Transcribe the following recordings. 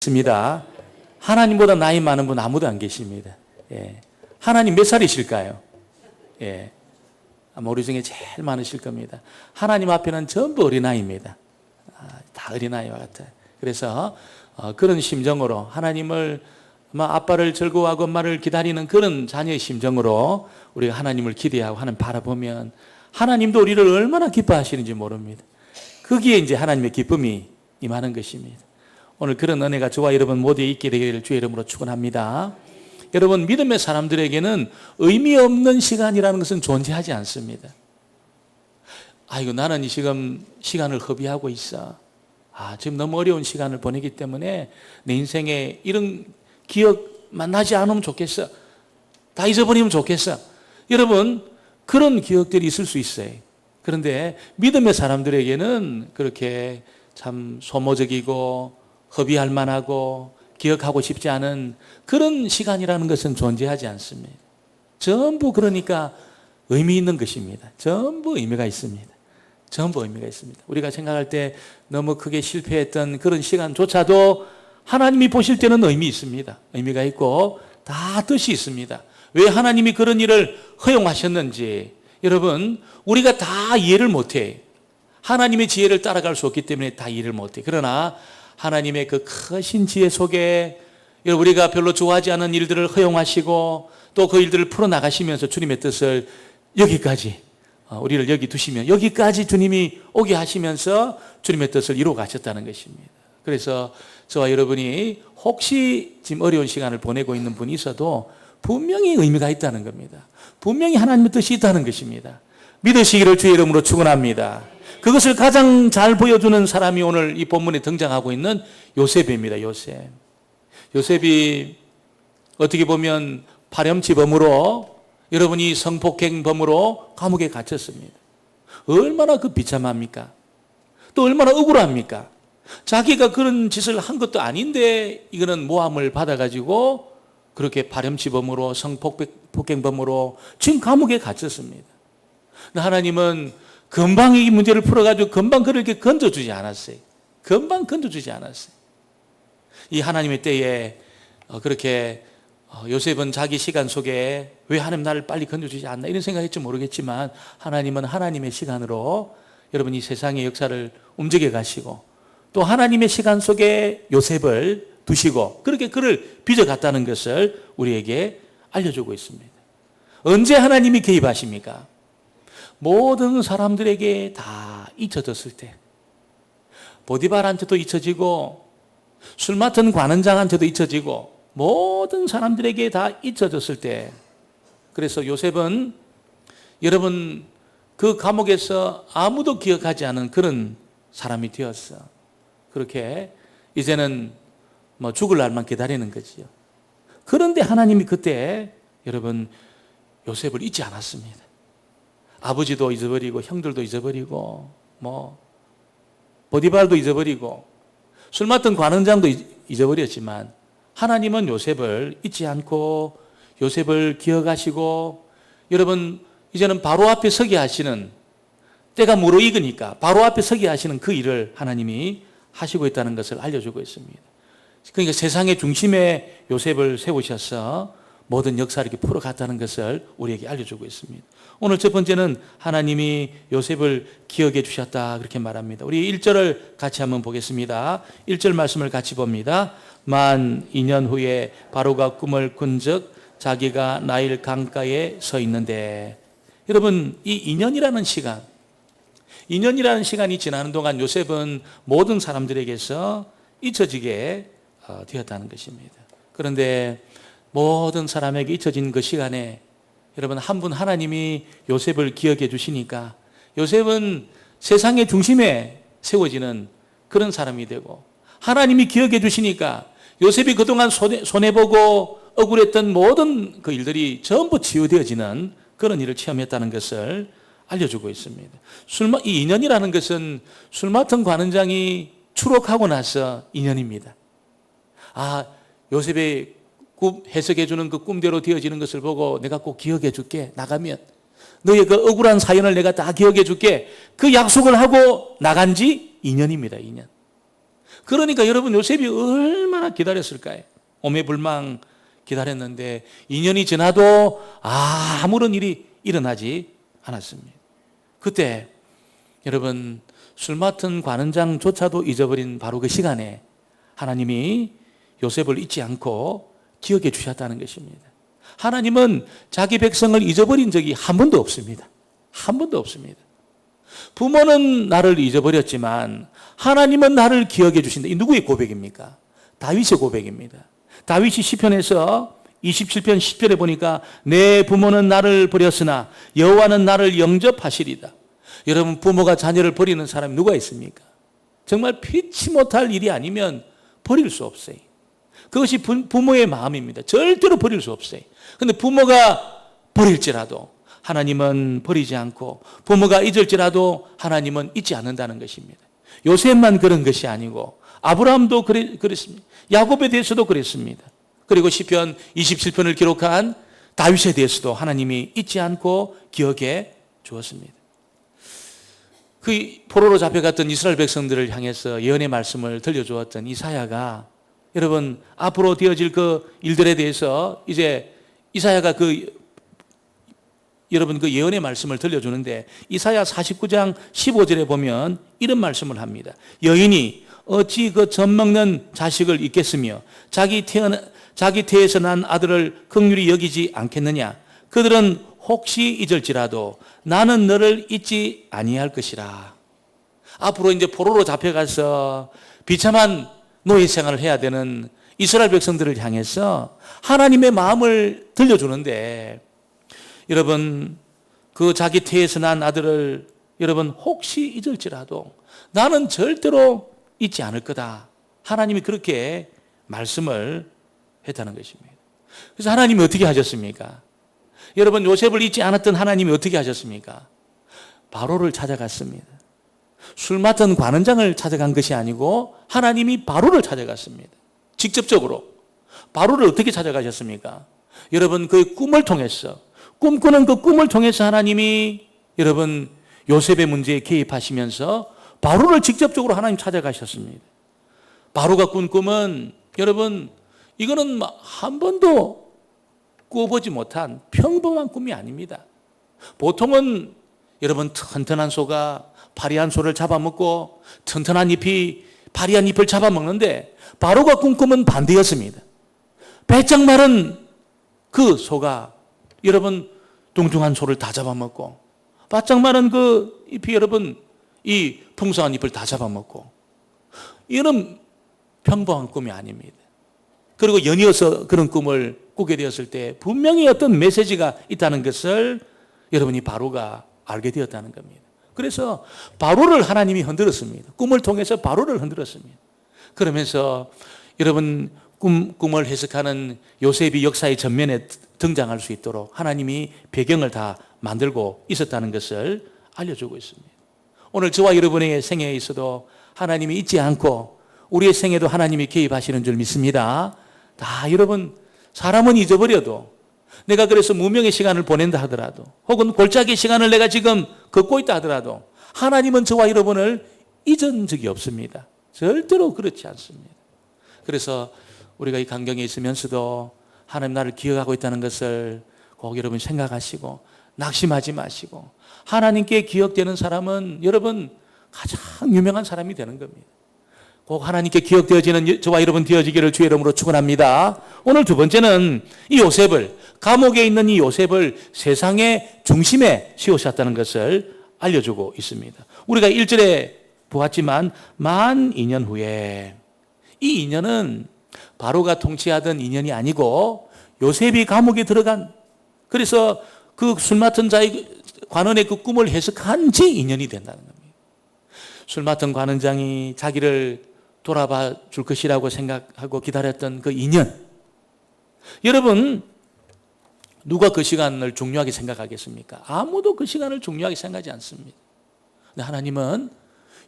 있습니다. 하나님보다 나이 많은 분 아무도 안 계십니다. 예. 하나님 몇 살이실까요? 예. 아마 우리 중에 제일 많으실 겁니다. 하나님 앞에는 전부 어린아이입니다. 다 어린아이와 같아요. 그래서 그런 심정으로 하나님을 아빠를 즐거워하고 엄마를 기다리는 그런 자녀의 심정으로 우리가 하나님을 기대하고 하나님 바라보면 하나님도 우리를 얼마나 기뻐하시는지 모릅니다. 거기에 이제 하나님의 기쁨이 임하는 것입니다. 오늘 그런 은혜가 저와 여러분 모두에 있게 되기를 주의 이름으로 축원합니다. 여러분, 믿음의 사람들에게는 의미 없는 시간이라는 것은 존재하지 않습니다. 아이고, 나는 지금 시간을 허비하고 있어. 지금 너무 어려운 시간을 보내기 때문에 내 인생에 이런 기억만 나지 않으면 좋겠어. 다 잊어버리면 좋겠어. 여러분, 그런 기억들이 있을 수 있어요. 그런데 믿음의 사람들에게는 그렇게 참 소모적이고 허비할 만하고 기억하고 싶지 않은 그런 시간이라는 것은 존재하지 않습니다. 전부 그러니까 의미 있는 것입니다. 전부 의미가 있습니다. 전부 의미가 있습니다. 우리가 생각할 때 너무 크게 실패했던 그런 시간조차도 하나님이 보실 때는 의미 있습니다. 의미가 있고 다 뜻이 있습니다. 왜 하나님이 그런 일을 허용하셨는지 여러분, 우리가 다 이해를 못해요. 하나님의 지혜를 따라갈 수 없기 때문에 다 이해를 못해요. 그러나 하나님의 그 크신 지혜 속에 우리가 별로 좋아하지 않은 일들을 허용하시고 또 그 일들을 풀어나가시면서 주님의 뜻을 여기까지 우리를 여기 두시면 여기까지 주님이 오게 하시면서 주님의 뜻을 이루어 가셨다는 것입니다. 그래서 저와 여러분이 혹시 지금 어려운 시간을 보내고 있는 분이 있어도 분명히 의미가 있다는 겁니다. 분명히 하나님의 뜻이 있다는 것입니다. 믿으시기를 주의 이름으로 축원합니다. 그것을 가장 잘 보여주는 사람이 오늘 이 본문에 등장하고 있는 요셉입니다. 요셉이 어떻게 보면 파렴치범으로 여러분이 성폭행범으로 감옥에 갇혔습니다. 얼마나 그 비참합니까? 또 얼마나 억울합니까? 자기가 그런 짓을 한 것도 아닌데 이거는 모함을 받아가지고 그렇게 파렴치범으로 성폭행범으로 지금 감옥에 갇혔습니다. 하나님은 금방 이 문제를 풀어가지고 금방 그를 이렇게 건져주지 않았어요. 금방 건져주지 않았어요. 이 하나님의 때에 그렇게 요셉은 자기 시간 속에 왜 하나님 나를 빨리 건져주지 않나 이런 생각했지 모르겠지만 하나님은 하나님의 시간으로 여러분 이 세상의 역사를 움직여 가시고 또 하나님의 시간 속에 요셉을 두시고 그렇게 그를 빚어갔다는 것을 우리에게 알려주고 있습니다. 언제 하나님이 개입하십니까? 모든 사람들에게 다 잊혀졌을 때, 보디발한테도 잊혀지고 술 맡은 관원장한테도 잊혀지고 모든 사람들에게 다 잊혀졌을 때, 그래서 요셉은 여러분 그 감옥에서 아무도 기억하지 않은 그런 사람이 되었어. 그렇게 이제는 죽을 날만 기다리는 거지요. 그런데 하나님이 그때 여러분 요셉을 잊지 않았습니다. 아버지도 잊어버리고 형들도 잊어버리고 보디발도 잊어버리고 술 맡은 관원장도 잊어버렸지만 하나님은 요셉을 잊지 않고 요셉을 기억하시고 여러분 이제는 바로 앞에 서게 하시는 때가 무르익으니까 바로 앞에 서게 하시는 그 일을 하나님이 하시고 있다는 것을 알려주고 있습니다. 그러니까 세상의 중심에 요셉을 세우셔서 모든 역사를 이렇게 풀어갔다는 것을 우리에게 알려주고 있습니다. 오늘 첫 번째는 하나님이 요셉을 기억해 주셨다 그렇게 말합니다. 우리 1절을 같이 한번 보겠습니다. 1절 말씀을 같이 봅니다. 만 2년 후에 바로가 꿈을 꾼즉 자기가 나일 강가에 서 있는데, 여러분 이 2년이라는 시간이 지나는 동안 요셉은 모든 사람들에게서 잊혀지게 되었다는 것입니다. 그런데 모든 사람에게 잊혀진 그 시간에 여러분 한 분 하나님이 요셉을 기억해 주시니까 요셉은 세상의 중심에 세워지는 그런 사람이 되고, 하나님이 기억해 주시니까 요셉이 그동안 손해보고 억울했던 모든 그 일들이 전부 치유되어지는 그런 일을 체험했다는 것을 알려주고 있습니다. 이 인연이라는 것은 술 맡은 관원장이 추록하고 나서 인연입니다. 요셉의 해석해 주는 그 꿈대로 되어지는 것을 보고 내가 꼭 기억해 줄게. 나가면 너의 그 억울한 사연을 내가 다 기억해 줄게. 그 약속을 하고 나간 지 2년입니다. 2년. 그러니까 여러분 요셉이 얼마나 기다렸을까요? 오매불망 기다렸는데 2년이 지나도 아무런 일이 일어나지 않았습니다. 그때 여러분 술 맡은 관원장조차도 잊어버린 바로 그 시간에 하나님이 요셉을 잊지 않고 기억해 주셨다는 것입니다. 하나님은 자기 백성을 잊어버린 적이 한 번도 없습니다. 한 번도 없습니다. 부모는 나를 잊어버렸지만 하나님은 나를 기억해 주신다. 이 누구의 고백입니까? 다윗의 고백입니다. 다윗이 시편에서 27편 10절에 보니까 내 부모는 나를 버렸으나 여호와는 나를 영접하시리다. 여러분 부모가 자녀를 버리는 사람이 누가 있습니까? 정말 피치 못할 일이 아니면 버릴 수 없어요. 그것이 부모의 마음입니다. 절대로 버릴 수 없어요. 그런데 부모가 버릴지라도 하나님은 버리지 않고 부모가 잊을지라도 하나님은 잊지 않는다는 것입니다. 요셉만 그런 것이 아니고 아브라함도 그랬습니다. 야곱에 대해서도 그랬습니다. 그리고 시편 27편을 기록한 다윗에 대해서도 하나님이 잊지 않고 기억해 주었습니다. 그 포로로 잡혀갔던 이스라엘 백성들을 향해서 예언의 말씀을 들려주었던 이사야가 여러분 앞으로 되어질 그 일들에 대해서 이제 이사야가 여러분 그 예언의 말씀을 들려주는데 이사야 49장 15절에 보면 이런 말씀을 합니다. 여인이 어찌 그 젖먹는 자식을 잊겠으며 자기 태에서 난 아들을 긍휼히 여기지 않겠느냐. 그들은 혹시 잊을지라도 나는 너를 잊지 아니할 것이라. 앞으로 이제 포로로 잡혀가서 비참한 노예 생활을 해야 되는 이스라엘 백성들을 향해서 하나님의 마음을 들려주는데 여러분 그 자기 태에서 난 아들을 여러분 혹시 잊을지라도 나는 절대로 잊지 않을 거다. 하나님이 그렇게 말씀을 했다는 것입니다. 그래서 하나님이 어떻게 하셨습니까? 여러분 요셉을 잊지 않았던 하나님이 어떻게 하셨습니까? 바로를 찾아갔습니다. 술 맡은 관원장을 찾아간 것이 아니고 하나님이 바로를 찾아갔습니다. 직접적으로. 바로를 어떻게 찾아가셨습니까? 여러분 그 꿈을 통해서 꿈꾸는 그 꿈을 통해서 하나님이 여러분 요셉의 문제에 개입하시면서 바로를 직접적으로 하나님 찾아가셨습니다. 바로가 꾼 꿈은 여러분 이거는 한 번도 꾸어보지 못한 평범한 꿈이 아닙니다. 보통은 여러분 튼튼한 소가 파리한 소를 잡아먹고 튼튼한 잎이 파리한 잎을 잡아먹는데 바로가 꾼 꿈은 반대였습니다. 배짱 마른 그 소가 여러분 뚱뚱한 소를 다 잡아먹고 바짝 마른 그 잎이 여러분 이 풍성한 잎을 다 잡아먹고 이런 평범한 꿈이 아닙니다. 그리고 연이어서 그런 꿈을 꾸게 되었을 때 분명히 어떤 메시지가 있다는 것을 여러분이 바로가 알게 되었다는 겁니다. 그래서 바로를 하나님이 흔들었습니다. 꿈을 통해서 바로를 흔들었습니다. 그러면서 여러분 꿈을 해석하는 요셉이 역사의 전면에 등장할 수 있도록 하나님이 배경을 다 만들고 있었다는 것을 알려주고 있습니다. 오늘 저와 여러분의 생애에 있어도 하나님이 잊지 않고 우리의 생애도 하나님이 개입하시는 줄 믿습니다. 다 여러분 사람은 잊어버려도 내가 그래서 무명의 시간을 보낸다 하더라도 혹은 골짜기 시간을 내가 지금 걷고 있다 하더라도 하나님은 저와 여러분을 잊은 적이 없습니다. 절대로 그렇지 않습니다. 그래서 우리가 이 강경에 있으면서도 하나님 나를 기억하고 있다는 것을 꼭 여러분 생각하시고 낙심하지 마시고 하나님께 기억되는 사람은 여러분 가장 유명한 사람이 되는 겁니다. 꼭 하나님께 기억되어지는 저와 여러분 되어지기를 주의 이름으로 축원합니다. 오늘 두 번째는 이 요셉을 감옥에 있는 이 요셉을 세상의 중심에 세우셨다는 것을 알려주고 있습니다. 우리가 1절에 보았지만 만 2년 후에 이 2년은 바로가 통치하던 2년이 아니고 요셉이 감옥에 들어간 그래서 그 술 맡은 자의 관원의 그 꿈을 해석한 지 2년이 된다는 겁니다. 술 맡은 관원장이 자기를 돌아봐 줄 것이라고 생각하고 기다렸던 그 2년. 여러분 누가 그 시간을 중요하게 생각하겠습니까? 아무도 그 시간을 중요하게 생각하지 않습니다. 근데 하나님은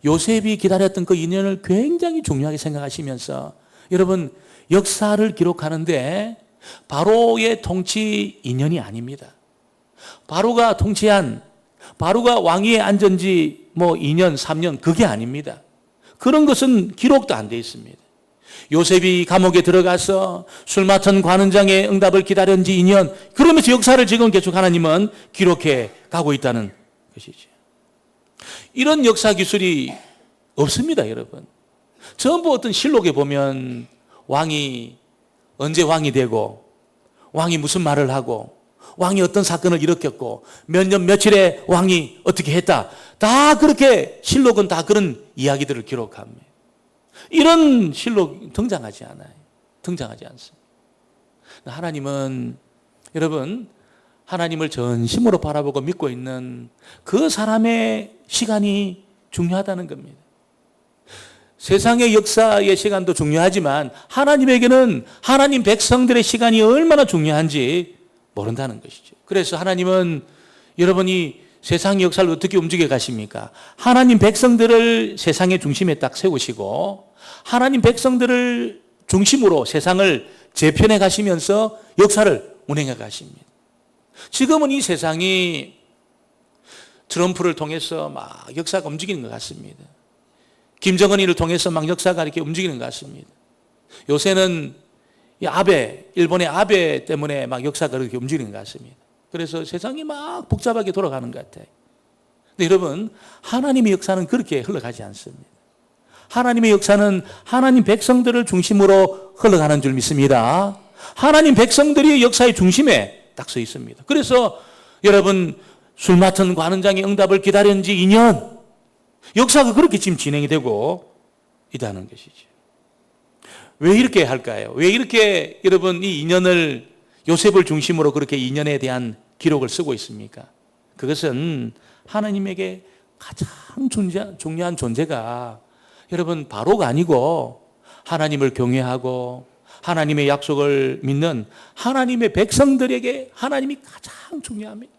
요셉이 기다렸던 그 2년을 굉장히 중요하게 생각하시면서 여러분 역사를 기록하는데 바로의 통치 2년이 아닙니다. 바로가 통치한 바로가 왕위에 앉은 지 2년, 3년 그게 아닙니다. 그런 것은 기록도 안 돼 있습니다. 요셉이 감옥에 들어가서 술 맡은 관원장의 응답을 기다린 지 2년, 그러면서 역사를 지금 계속 하나님은 기록해 가고 있다는 것이죠. 이런 역사 기술이 없습니다, 여러분. 전부 어떤 실록에 보면 왕이 언제 왕이 되고, 왕이 무슨 말을 하고, 왕이 어떤 사건을 일으켰고, 몇 년 며칠에 왕이 어떻게 했다, 다 그렇게 실록은 다 그런 이야기들을 기록합니다. 이런 실록 등장하지 않아요. 등장하지 않습니다. 하나님은, 여러분, 하나님을 전심으로 바라보고 믿고 있는 그 사람의 시간이 중요하다는 겁니다. 세상의 역사의 시간도 중요하지만 하나님에게는 하나님 백성들의 시간이 얼마나 중요한지 모른다는 것이죠. 그래서 하나님은 여러분이 세상의 역사를 어떻게 움직여 가십니까? 하나님 백성들을 세상의 중심에 딱 세우시고 하나님 백성들을 중심으로 세상을 재편해 가시면서 역사를 운행해 가십니다. 지금은 이 세상이 트럼프를 통해서 막 역사가 움직이는 것 같습니다. 김정은이를 통해서 막 역사가 이렇게 움직이는 것 같습니다. 요새는 이 아베, 일본의 아베 때문에 막 역사가 그렇게 움직이는 것 같습니다. 그래서 세상이 막 복잡하게 돌아가는 것 같아요. 근데 여러분, 하나님의 역사는 그렇게 흘러가지 않습니다. 하나님의 역사는 하나님 백성들을 중심으로 흘러가는 줄 믿습니다. 하나님 백성들이 역사의 중심에 딱 서 있습니다. 그래서 여러분, 술 맡은 관원장의 응답을 기다린 지 2년, 역사가 그렇게 지금 진행이 되고 있다는 것이죠. 왜 이렇게 할까요? 왜 이렇게 여러분 이 2년을 요셉을 중심으로 그렇게 2년에 대한 기록을 쓰고 있습니까? 그것은 하나님에게 가장 중요한 존재가 여러분 바로가 아니고 하나님을 경외하고 하나님의 약속을 믿는 하나님의 백성들에게 하나님이 가장 중요합니다.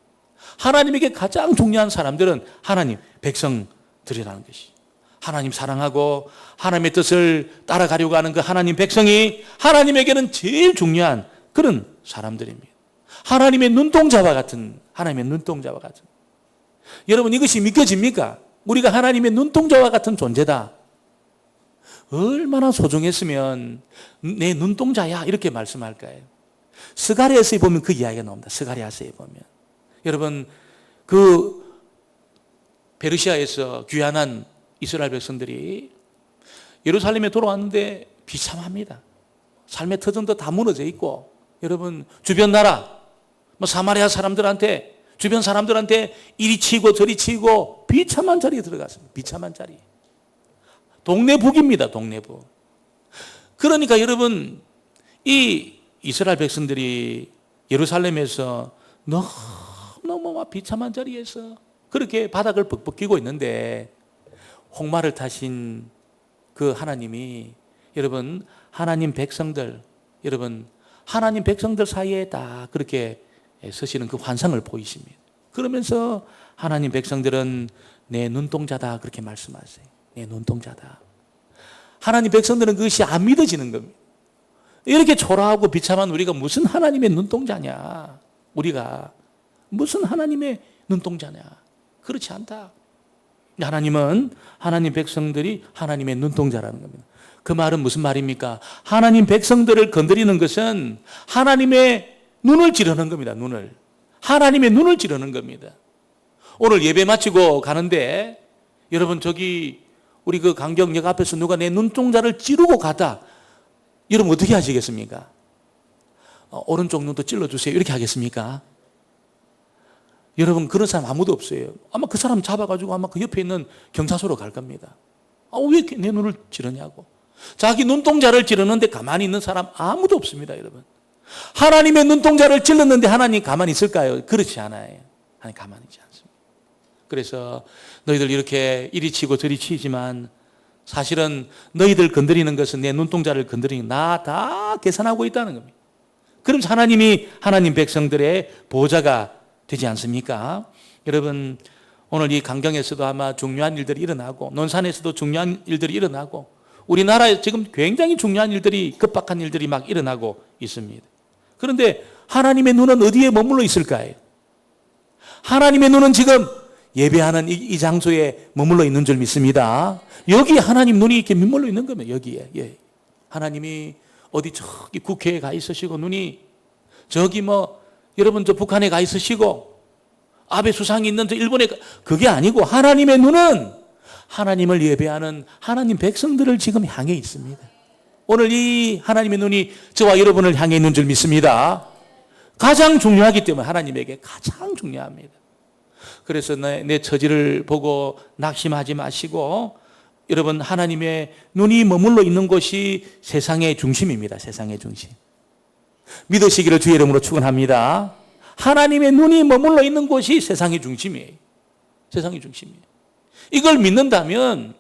하나님에게 가장 중요한 사람들은 하나님 백성들이라는 것이. 하나님 사랑하고 하나님의 뜻을 따라가려고 하는 그 하나님 백성이 하나님에게는 제일 중요한 그런 사람들입니다. 하나님의 눈동자와 같은, 하나님의 눈동자와 같은. 여러분, 이것이 믿겨집니까? 우리가 하나님의 눈동자와 같은 존재다. 얼마나 소중했으면 내 눈동자야 이렇게 말씀할까요? 스가랴서에 보면 그 이야기가 나옵니다. 스가랴서에 보면 여러분, 그 페르시아에서 귀환한 이스라엘 백성들이 예루살렘에 돌아왔는데 비참합니다. 삶의 터전도 다 무너져 있고, 여러분 주변 나라 사마리아 사람들한테, 주변 사람들한테 이리 치고 저리 치고 비참한 자리에 들어갔습니다. 비참한 자리. 동네북입니다. 동네북. 그러니까 여러분, 이 이스라엘 백성들이 예루살렘에서 너무 비참한 자리에서 그렇게 바닥을 벅벅 끼고 있는데 홍마를 타신 그 하나님이 여러분 하나님 백성들, 여러분 하나님 백성들 사이에 다 그렇게 서시는 그 환상을 보이십니다. 그러면서 하나님 백성들은 내 눈동자다 그렇게 말씀하세요. 내 눈동자다. 하나님 백성들은 그것이 안 믿어지는 겁니다. 이렇게 초라하고 비참한 우리가 무슨 하나님의 눈동자냐? 우리가 무슨 하나님의 눈동자냐? 그렇지 않다. 하나님은 하나님 백성들이 하나님의 눈동자라는 겁니다. 그 말은 무슨 말입니까? 하나님 백성들을 건드리는 것은 하나님의 눈을 찌르는 겁니다. 눈을. 하나님의 눈을 찌르는 겁니다. 오늘 예배 마치고 가는데 여러분, 저기 우리 그 강경역 앞에서 누가 내 눈동자를 찌르고 가다. 여러분 어떻게 하시겠습니까? 오른쪽 눈도 찔러주세요. 이렇게 하겠습니까? 여러분, 그런 사람 아무도 없어요. 아마 그 사람 잡아가지고 아마 그 옆에 있는 경찰서로 갈 겁니다. 왜 이렇게 내 눈을 찌르냐고. 자기 눈동자를 찌르는데 가만히 있는 사람 아무도 없습니다, 여러분. 하나님의 눈동자를 찔렀는데 하나님 가만히 있을까요? 그렇지 않아요. 하나님 가만히 있지 않습니다. 그래서 너희들 이렇게 이리 치고 저리 치지만 사실은 너희들 건드리는 것은 내 눈동자를 건드리는 나 다 계산하고 있다는 겁니다. 그럼 하나님이 하나님 백성들의 보호자가 되지 않습니까? 여러분, 오늘 이 강경에서도 아마 중요한 일들이 일어나고 논산에서도 중요한 일들이 일어나고 우리나라에 지금 굉장히 중요한 일들이, 급박한 일들이 막 일어나고 있습니다. 그런데 하나님의 눈은 어디에 머물러 있을까요? 하나님의 눈은 지금 예배하는 이 장소에 머물러 있는 줄 믿습니다. 여기 하나님 눈이 이렇게 머물러 있는 거면 여기에. 예. 하나님이 어디 저기 국회에 가 있으시고 눈이 저기 여러분 저 북한에 가 있으시고 아베 수상이 있는 저 일본에 그게 아니고 하나님의 눈은 하나님을 예배하는 하나님 백성들을 지금 향해 있습니다. 오늘 이 하나님의 눈이 저와 여러분을 향해 있는 줄 믿습니다. 가장 중요하기 때문에 하나님에게 가장 중요합니다. 그래서 내 처지를 보고 낙심하지 마시고 여러분 하나님의 눈이 머물러 있는 곳이 세상의 중심입니다. 세상의 중심. 믿으시기를 주의 이름으로 축원합니다. 하나님의 눈이 머물러 있는 곳이 세상의 중심이에요. 세상의 중심이에요. 이걸 믿는다면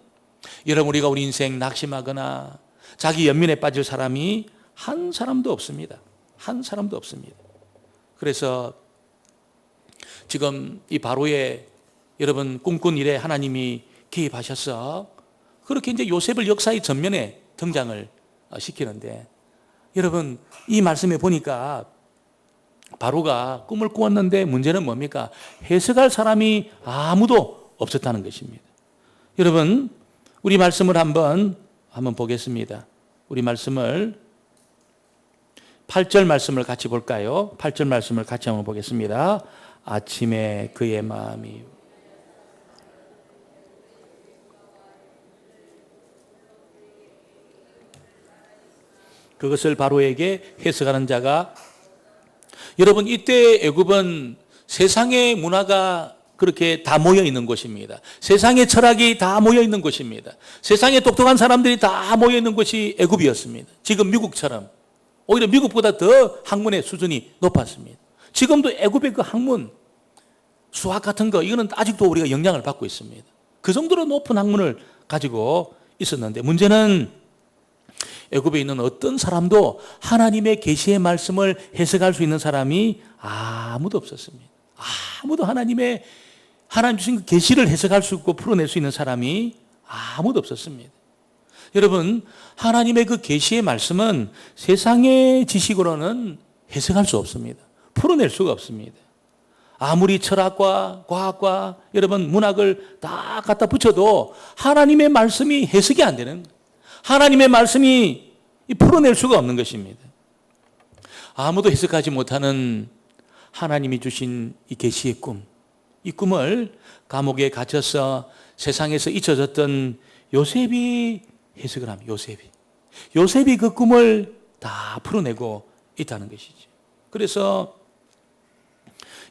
여러분 우리가 우리 인생 낙심하거나 자기 연민에 빠질 사람이 한 사람도 없습니다. 한 사람도 없습니다. 그래서 지금 이 바로의 여러분 꿈꾼 일에 하나님이 개입하셔서 그렇게 이제 요셉을 역사의 전면에 등장을 시키는데 여러분 이 말씀에 보니까 바로가 꿈을 꾸었는데 문제는 뭡니까? 해석할 사람이 아무도 없었다는 것입니다. 여러분 우리 말씀을 한번 보겠습니다. 우리 말씀을 8절 말씀을 같이 볼까요? 8절 말씀을 같이 한번 보겠습니다. 아침에 그의 마음이 그것을 바로에게 해석하는 자가 여러분 이때 애굽은 세상의 문화가 그렇게 다 모여 있는 곳입니다. 세상의 철학이 다 모여 있는 곳입니다. 세상에 똑똑한 사람들이 다 모여 있는 곳이 애굽이었습니다. 지금 미국처럼 오히려 미국보다 더 학문의 수준이 높았습니다. 지금도 애굽의 그 학문, 수학 같은 거 이거는 아직도 우리가 영향을 받고 있습니다. 그 정도로 높은 학문을 가지고 있었는데 문제는 애굽에 있는 어떤 사람도 하나님의 계시의 말씀을 해석할 수 있는 사람이 아무도 없었습니다. 아무도 하나님 주신 그 계시를 해석할 수 있고 풀어낼 수 있는 사람이 아무도 없었습니다. 여러분 하나님의 그 계시의 말씀은 세상의 지식으로는 해석할 수 없습니다. 풀어낼 수가 없습니다. 아무리 철학과 과학과 여러분 문학을 다 갖다 붙여도 하나님의 말씀이 해석이 안 되는 거예요. 하나님의 말씀이 풀어낼 수가 없는 것입니다. 아무도 해석하지 못하는 하나님이 주신 이 계시의 꿈, 이 꿈을 감옥에 갇혀서 세상에서 잊혀졌던 요셉이 해석을 합니다. 요셉이 그 꿈을 다 풀어내고 있다는 것이죠. 그래서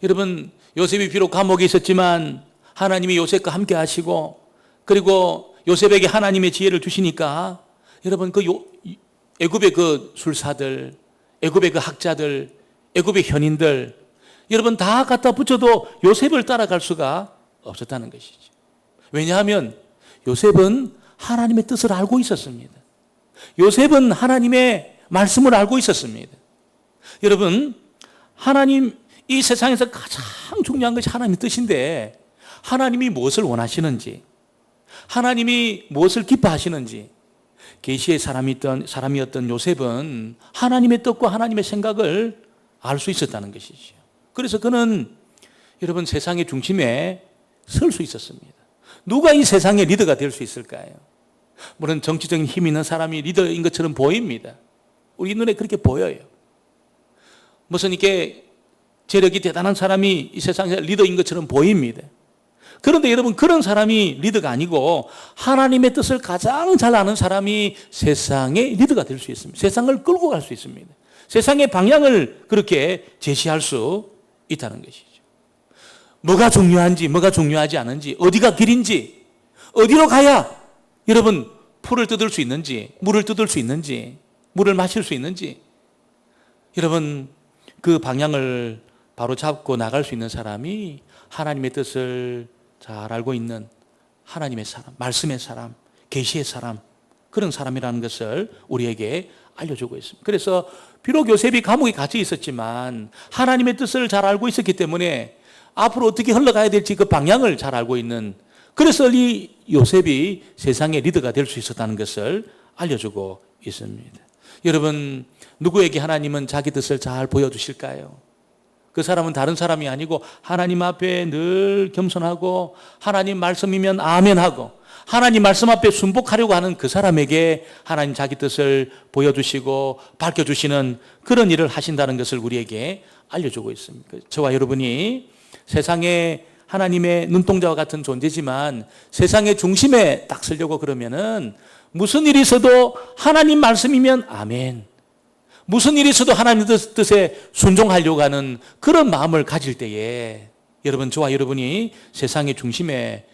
여러분 요셉이 비록 감옥에 있었지만 하나님이 요셉과 함께 하시고 그리고 요셉에게 하나님의 지혜를 주시니까 여러분 그 애굽의 그 술사들, 애굽의 그 학자들, 애굽의 현인들 여러분 다 갖다 붙여도 요셉을 따라갈 수가 없었다는 것이죠. 왜냐하면 요셉은 하나님의 뜻을 알고 있었습니다. 요셉은 하나님의 말씀을 알고 있었습니다. 여러분 하나님 이 세상에서 가장 중요한 것이 하나님의 뜻인데 하나님이 무엇을 원하시는지 하나님이 무엇을 기뻐하시는지 계시의 사람이었던 요셉은 하나님의 뜻과 하나님의 생각을 알 수 있었다는 것이죠. 그래서 그는 여러분 세상의 중심에 설 수 있었습니다. 누가 이 세상의 리더가 될 수 있을까요? 물론 정치적인 힘 있는 사람이 리더인 것처럼 보입니다. 우리 눈에 그렇게 보여요. 무슨 이렇게 재력이 대단한 사람이 이 세상에 리더인 것처럼 보입니다. 그런데 여러분 그런 사람이 리더가 아니고 하나님의 뜻을 가장 잘 아는 사람이 세상의 리더가 될 수 있습니다. 세상을 끌고 갈 수 있습니다. 세상의 방향을 그렇게 제시할 수 있다는 것이죠. 뭐가 중요한지 뭐가 중요하지 않은지 어디가 길인지 어디로 가야 여러분 풀을 뜯을 수 있는지 물을 뜯을 수 있는지 물을 마실 수 있는지 여러분 그 방향을 바로 잡고 나갈 수 있는 사람이 하나님의 뜻을 잘 알고 있는 하나님의 사람, 말씀의 사람, 계시의 사람 그런 사람이라는 것을 우리에게 알려주고 있습니다. 그래서 비록 요셉이 감옥에 갇혀 있었지만 하나님의 뜻을 잘 알고 있었기 때문에 앞으로 어떻게 흘러가야 될지 그 방향을 잘 알고 있는 그래서 이 요셉이 세상의 리더가 될 수 있었다는 것을 알려주고 있습니다. 여러분 누구에게 하나님은 자기 뜻을 잘 보여주실까요? 그 사람은 다른 사람이 아니고 하나님 앞에 늘 겸손하고 하나님 말씀이면 아멘하고 하나님 말씀 앞에 순복하려고 하는 그 사람에게 하나님 자기 뜻을 보여주시고 밝혀주시는 그런 일을 하신다는 것을 우리에게 알려주고 있습니다. 저와 여러분이 세상에 하나님의 눈동자와 같은 존재지만 세상의 중심에 딱 서려고 그러면은 무슨 일이 있어도 하나님 말씀이면 아멘, 무슨 일이 있어도 하나님 뜻에 순종하려고 하는 그런 마음을 가질 때에 여러분, 저와 여러분이 세상의 중심에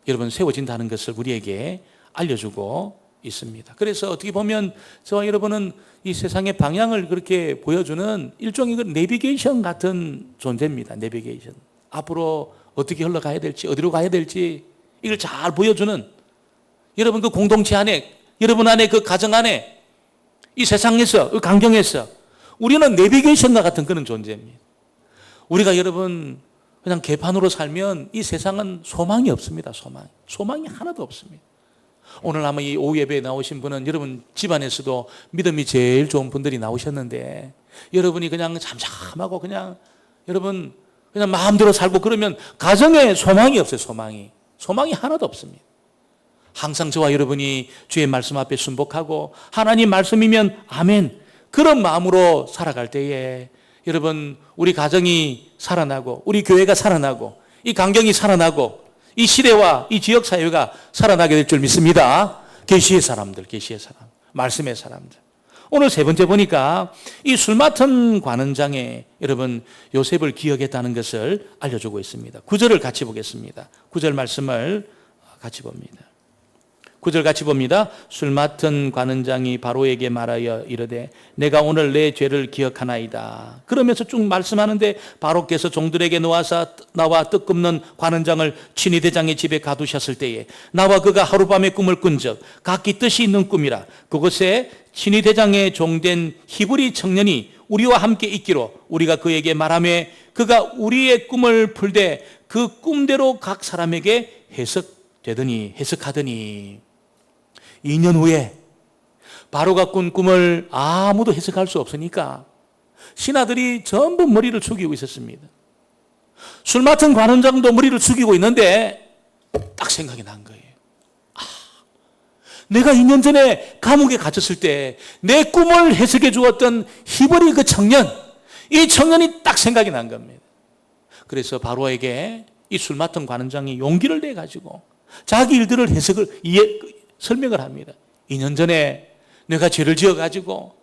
여러분 세워진다는 것을 우리에게 알려주고 있습니다. 그래서 어떻게 보면 저와 여러분은 이 세상의 방향을 그렇게 보여주는 일종의 그 내비게이션 같은 존재입니다. 내비게이션. 앞으로 어떻게 흘러가야 될지, 어디로 가야 될지 이걸 잘 보여주는, 여러분 그 공동체 안에, 여러분 안에, 그 가정 안에, 이 세상에서, 이 강경에서 우리는 내비게이션과 같은 그런 존재입니다. 우리가 여러분 그냥 개판으로 살면 이 세상은 소망이 없습니다. 소망이 하나도 없습니다. 오늘 아마 이 오후 예배에 나오신 분은 여러분 집안에서도 믿음이 제일 좋은 분들이 나오셨는데, 여러분이 그냥 잠잠하고 그냥 여러분 그냥 마음대로 살고 그러면 가정에 소망이 없어요. 소망이 하나도 없습니다. 항상 저와 여러분이 주의 말씀 앞에 순복하고 하나님 말씀이면 아멘, 그런 마음으로 살아갈 때에 여러분 우리 가정이 살아나고 우리 교회가 살아나고 이 강경이 살아나고 이 시대와 이 지역 사회가 살아나게 될 줄 믿습니다. 계시의 사람들, 말씀의 사람들. 오늘 세 번째 보니까 이 술 맡은 관원장에 여러분 요셉을 기억했다는 것을 알려주고 있습니다. 9절을 같이 보겠습니다. 9절 말씀을 같이 봅니다. 9절 같이 봅니다. 술 맡은 관원장이 바로에게 말하여 이르되 내가 오늘 내 죄를 기억하나이다. 그러면서 쭉 말씀하는데 바로께서 종들에게 나와 뜻 굽는 관원장을 친위 대장의 집에 가두셨을 때에 나와 그가 하룻밤에 꿈을 꾼 적 각기 뜻이 있는 꿈이라. 그곳에 친위 대장의 종된 히브리 청년이 우리와 함께 있기로 우리가 그에게 말하며 그가 우리의 꿈을 풀되 그 꿈대로 각 사람에게 해석하더니 2년 후에 바로가 꾼 꿈을 아무도 해석할 수 없으니까 신하들이 전부 머리를 숙이고 있었습니다. 술 맡은 관원장도 머리를 숙이고 있는데 딱 생각이 난 거예요. 내가 2년 전에 감옥에 갇혔을 때 내 꿈을 해석해 주었던 히브리 그 청년, 이 청년이 딱 생각이 난 겁니다. 그래서 바로에게 이 술 맡은 관원장이 용기를 내 가지고 자기 일들을 설명을 합니다. 2년 전에 내가 죄를 지어가지고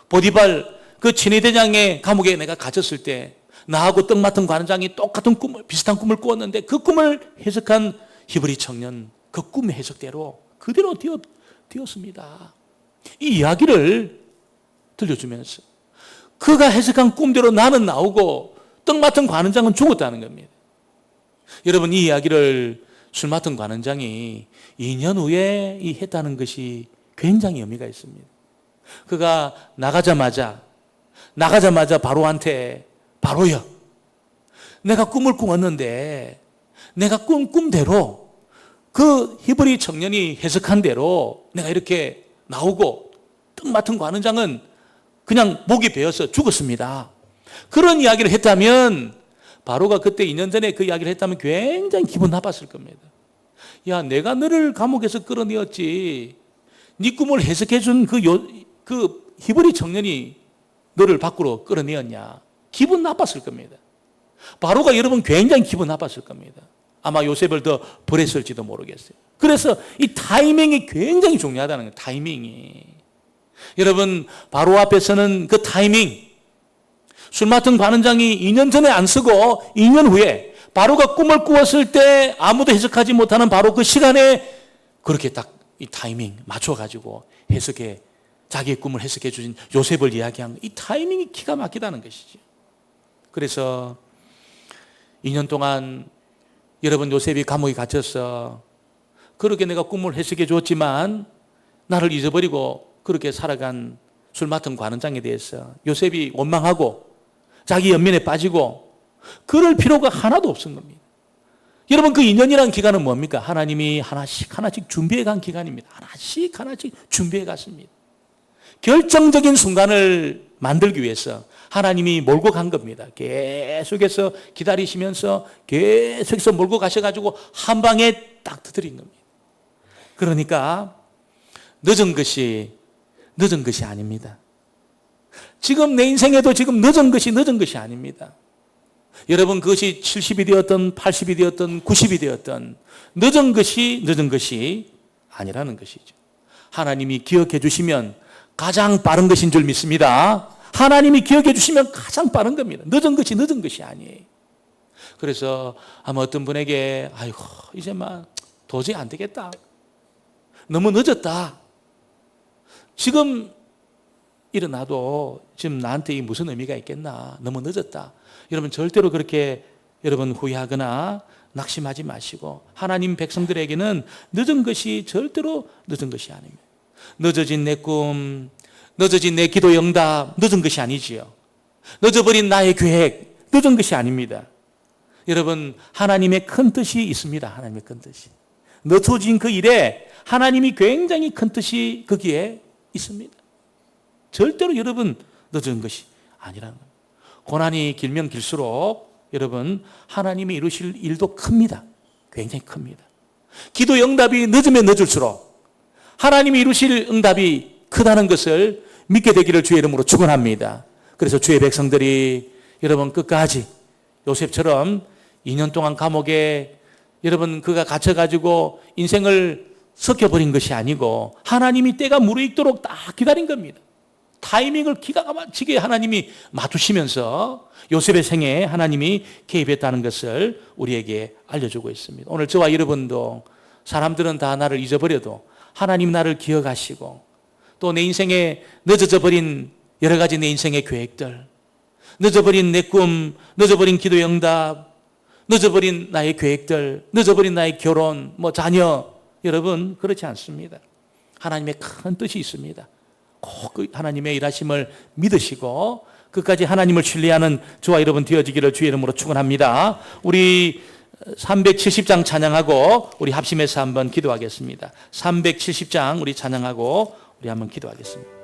보디발 그 친위대장의 감옥에 내가 갇혔을 때 나하고 떡 맡은 관원장이 똑같은 비슷한 꿈을 꾸었는데 그 꿈을 해석한 히브리 청년, 그 꿈의 해석대로 그대로 되었습니다. 이 이야기를 들려주면서 그가 해석한 꿈대로 나는 나오고 떡 맡은 관원장은 죽었다는 겁니다. 여러분 이 이야기를 술 맡은 관원장이 2년 후에 했다는 것이 굉장히 의미가 있습니다. 그가 나가자마자 바로한테 바로야, 내가 꿈을 꾸었는데 내가 꾼 꿈대로 그 히브리 청년이 해석한 대로 내가 이렇게 나오고 떡 맡은 관원장은 그냥 목이 베어서 죽었습니다. 그런 이야기를 했다면 바로가 그때 2년 전에 그 이야기를 했다면 굉장히 기분 나빴을 겁니다. 야, 내가 너를 감옥에서 끌어내었지. 네 꿈을 해석해 준 그 히브리 청년이 너를 밖으로 끌어내었냐. 기분 나빴을 겁니다. 바로가 여러분 굉장히 기분 나빴을 겁니다. 아마 요셉을 더 버렸을지도 모르겠어요. 그래서 이 타이밍이 굉장히 중요하다는 거예요. 타이밍이. 여러분 바로 앞에서는 그 타이밍, 술 맡은 관원장이 2년 전에 안 쓰고 2년 후에 바로가 꿈을 꾸었을 때 아무도 해석하지 못하는 바로 그 시간에 그렇게 딱 이 타이밍 맞춰가지고 자기의 꿈을 해석해 주신 요셉을 이야기한 이 타이밍이 기가 막히다는 것이죠. 그래서 2년 동안 여러분 요셉이 감옥에 갇혀서 그렇게 내가 꿈을 해석해 줬지만 나를 잊어버리고 그렇게 살아간 술 맡은 관원장에 대해서 요셉이 원망하고 자기 연민에 빠지고 그럴 필요가 하나도 없은 겁니다. 여러분 그 2년이라는 기간은 뭡니까? 하나님이 하나씩 준비해 간 기간입니다. 하나씩 준비해 갔습니다. 결정적인 순간을 만들기 위해서 하나님이 몰고 간 겁니다. 계속해서 기다리시면서 계속해서 몰고 가셔가지고 한 방에 딱 터뜨린 겁니다. 그러니까 늦은 것이 아닙니다. 지금 내 인생에도 지금 늦은 것이 아닙니다. 여러분, 그것이 70이 되었던 80이 되었던 90이 되었던 늦은 것이 아니라는 것이죠. 하나님이 기억해 주시면 가장 빠른 것인 줄 믿습니다. 하나님이 기억해 주시면 가장 빠른 겁니다. 늦은 것이 아니에요. 그래서 아마 어떤 분에게 아이고 이제 막 도저히 안 되겠다. 너무 늦었다. 지금 일어나도 지금 나한테 이 무슨 의미가 있겠나. 너무 늦었다. 여러분 절대로 그렇게 여러분 후회하거나 낙심하지 마시고 하나님 백성들에게는 늦은 것이 절대로 늦은 것이 아닙니다. 늦어진 내 꿈, 늦어진 내 기도 응답, 늦은 것이 아니지요. 늦어버린 나의 계획, 늦은 것이 아닙니다. 여러분, 하나님의 큰 뜻이 있습니다. 하나님의 큰 뜻이. 늦어진 그 일에 하나님이 굉장히 큰 뜻이 거기에 있습니다. 절대로 여러분 늦은 것이 아니라는 겁니다. 고난이 길면 길수록 여러분 하나님이 이루실 일도 큽니다. 굉장히 큽니다. 기도 응답이 늦으면 늦을수록 하나님이 이루실 응답이 크다는 것을 믿게 되기를 주의 이름으로 축원합니다. 그래서 주의 백성들이 여러분 끝까지 요셉처럼 2년 동안 감옥에 여러분 그가 갇혀가지고 인생을 섞여버린 것이 아니고 하나님이 때가 무르익도록 딱 기다린 겁니다. 타이밍을 기가 막히게 하나님이 맞추시면서 요셉의 생애에 하나님이 개입했다는 것을 우리에게 알려주고 있습니다. 오늘 저와 여러분도 사람들은 다 나를 잊어버려도 하나님 나를 기억하시고 또 내 인생에 늦어져 버린 여러 가지 내 인생의 계획들, 늦어버린 내 꿈, 늦어버린 기도 응답, 늦어버린 나의 계획들, 늦어버린 나의 결혼, 자녀, 여러분 그렇지 않습니다. 하나님의 큰 뜻이 있습니다. 꼭 그 하나님의 일하심을 믿으시고 끝까지 하나님을 신뢰하는 저와 여러분 되어지기를 주의 이름으로 축원합니다. 우리 370장 찬양하고 우리 합심해서 한번 기도하겠습니다. 370장 우리 찬양하고 우리 한번 기도하겠습니다.